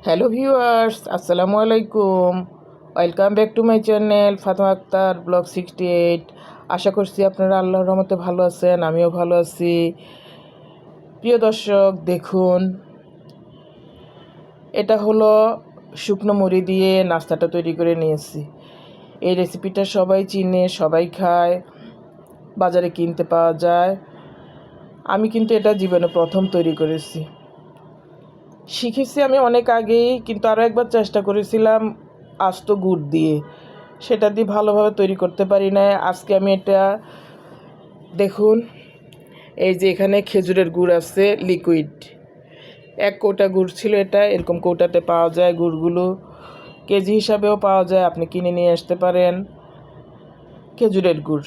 Hello viewers, আসসালামু আলাইকুম। Welcome back to my channel Fatema Akter vlog 68। আশা করছি আপনারা আল্লাহর রহমতে ভালো আছেন, আমিও ভালো আছি। প্রিয় দর্শক, দেখুন, এটা হলো শুকনো মুড়ি দিয়ে নাস্তাটা তৈরি করে নিয়েছি। এই রেসিপিটা সবাই চিনে, সবাই খায়, বাজারে কিনতে পাওয়া যায়। আমি কিন্তু এটা জীবনে প্রথম তৈরি করেছি। শিখেছি আমি অনেক আগেই, কিন্তু আরও একবার চেষ্টা করেছিলাম আস্ত গুড় দিয়ে, সেটা দিয়ে ভালোভাবে তৈরি করতে পারি না। আজকে আমি এটা দেখুন, এই যে এখানে খেজুরের গুড় আছে লিকুইড, এক কৌটা গুড় ছিল। এটা এরকম কৌটাতে পাওয়া যায়, গুড়গুলো কেজি হিসাবেও পাওয়া যায়, আপনি কিনে নিয়ে আসতে পারেন। খেজুরের গুড়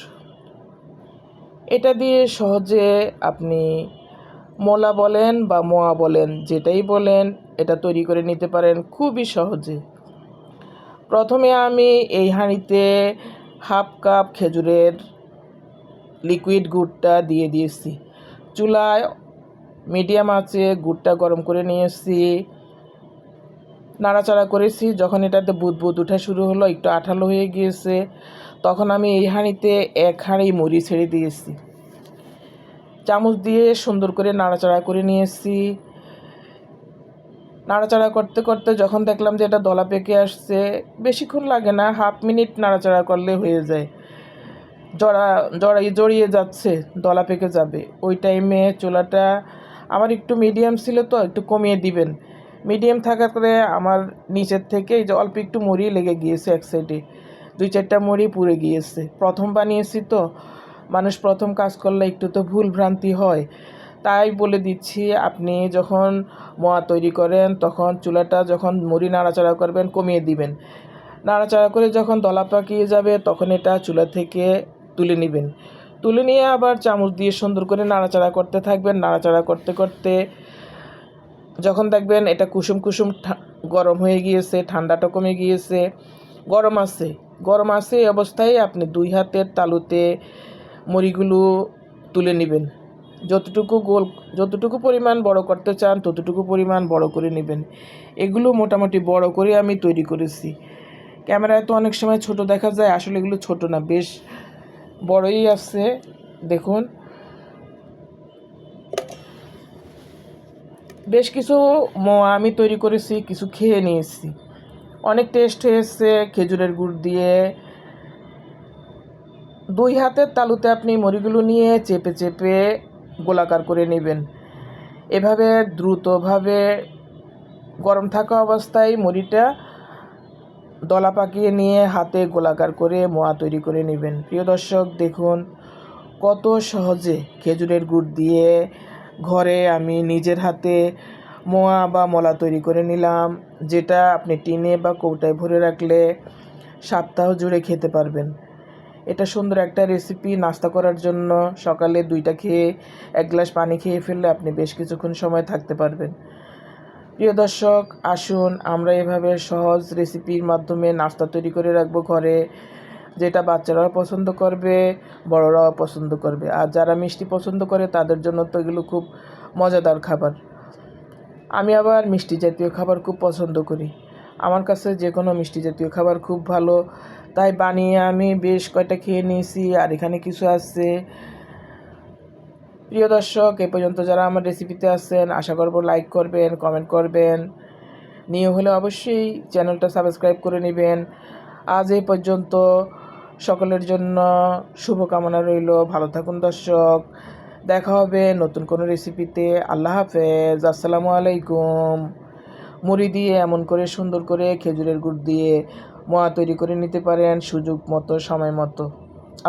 এটা দিয়ে সহজে আপনি মোলা বলেন বা মোয়া বলেন, যেটাই বলেন, এটা তৈরি করে নিতে পারেন খুবই সহজে। প্রথমে আমি এই হাঁড়িতে হাফ কাপ খেজুরের লিকুইড গুড়টা দিয়ে দিয়েছি। চুলায় মিডিয়াম আঁচে গুড়টা গরম করে নিয়েছি, নাড়াচাড়া করেছি। যখন এটাতে বুদবুদ ওঠা শুরু হলো, একটু আঠালো হয়ে গিয়েছে, তখন আমি এই হাঁড়িতে এক হাঁড়ি মুড়ি ছেড়ে দিয়েছি। চামচ দিয়ে সুন্দর করে নাড়াচাড়া করে নিয়েছি। নাড়াচাড়া করতে করতে যখন দেখলাম যে এটা দলা পেকে আসছে, বেশিক্ষণ লাগে না, হাফ মিনিট নাড়াচাড়া করলে হয়ে যায়। জড়িয়ে যাচ্ছে, দলা পেকে যাবে, ওই টাইমে চুলাটা আমার একটু মিডিয়াম ছিল, তো একটু কমিয়ে দিবেন। মিডিয়াম থাকার পরে আমার নিচের থেকে এই যে অল্প একটু মুড়ি লেগে গিয়েছে, এক সাইডে 2-4টা মুড়ি পুড়ে গিয়েছে। প্রথম বানিয়েছি তো, মানুষ প্রথম কাজ করলে একটু তো ভুল ভ্রান্তি হয়। তাই বলে দিচ্ছি, আপনি যখন মোয়া তৈরি করেন তখন চুলাটা যখন মুড়ি নাড়াচাড়া করবেন কমিয়ে দিবেন। নাড়াচাড়া করে যখন দলা পাকিয়ে যাবে তখন এটা চুলা থেকে তুলে নেবেন। তুলে নিয়ে আবার চামচ দিয়ে সুন্দর করে নাড়াচাড়া করতে থাকবেন। নাড়াচাড়া করতে করতে যখন দেখবেন এটা কুসুম কুসুম গরম হয়ে গিয়েছে, ঠান্ডাটা কমে গিয়েছে, গরম আছে এই অবস্থায় আপনি 2 হাতের তালুতে মুড়িগুলো তুলে নেবেন। যতটুকু পরিমাণ বড় করতে চান ততটুকু পরিমাণ বড় করে নেবেন। এগুলো মোটামুটি বড় করে আমি তৈরি করেছি। ক্যামেরায় তো অনেক সময় ছোট দেখা যায়, আসলে এগুলো ছোট না, বেশ বড়ই আছে। দেখুন, বেশ কিছু মোয়া আমি তৈরি করেছি, কিছু খেয়ে নিয়েছি, অনেক টেস্ট হয়েছে খেজুরের গুড় দিয়ে। 2 হাতের তালুতে আপনি মুড়িগুলো নিয়ে চেপে চেপে গোলাকার করে নেবেন। এভাবে দ্রুতভাবে গরম থাকা অবস্থায় মুড়িটা দলা পাকিয়ে নিয়ে হাতে গোলাকার করে মোয়া তৈরি করে নেবেন। প্রিয় দর্শক, দেখুন কত সহজে খেজুরের গুড় দিয়ে ঘরে আমি নিজের হাতে মোয়া বা মলা তৈরি করে নিলাম, যেটা আপনি টিনে বা কৌটায় ভরে রাখলে সপ্তাহ জুড়ে খেতে পারবেন। এটা সুন্দর একটা রেসিপি, নাস্তা করার জন্য সকালে 2টা খেয়ে 1 গ্লাস পানি খেয়ে ফেললে আপনি বেশ কিছুক্ষণ সময় থাকতে পারবেন। প্রিয় দর্শক, আসুন আমরা এভাবে সহজ রেসিপির মাধ্যমে নাস্তা তৈরি করে রাখবো ঘরে, যেটা বাচ্চারাও পছন্দ করবে, বড়রাও পছন্দ করবে। আর যারা মিষ্টি পছন্দ করে তাদের জন্য তো এগুলো খুব মজাদার খাবার। আমি আবার মিষ্টি জাতীয় খাবার খুব পছন্দ করি, আমার কাছে যে কোনো মিষ্টি জাতীয় খাবার খুব ভালো। তাই বানিয়ে আমি বেশ কয়টা খেয়ে নিয়েছি, আর এখানে কিছু আছে। প্রিয় দর্শক, এ পর্যন্ত যারা আমার রেসিপিতে আছেন, আশা করব লাইক করবেন, কমেন্ট করবেন, নিয়ে হলে অবশ্যই চ্যানেলটা সাবস্ক্রাইব করে নেবেন। আজ এই পর্যন্ত, সকলের জন্য শুভকামনা রইল। ভালো থাকুন দর্শক, দেখা হবে নতুন কোনো রেসিপিতে। আল্লাহ হাফেজ, আসসালামু আলাইকুম। মুড়ি দিয়ে এমন করে সুন্দর করে খেজুরের গুড় দিয়ে মোয়া তৈরি করে নিতে পারেন সুযোগ মতো, সময় মতো।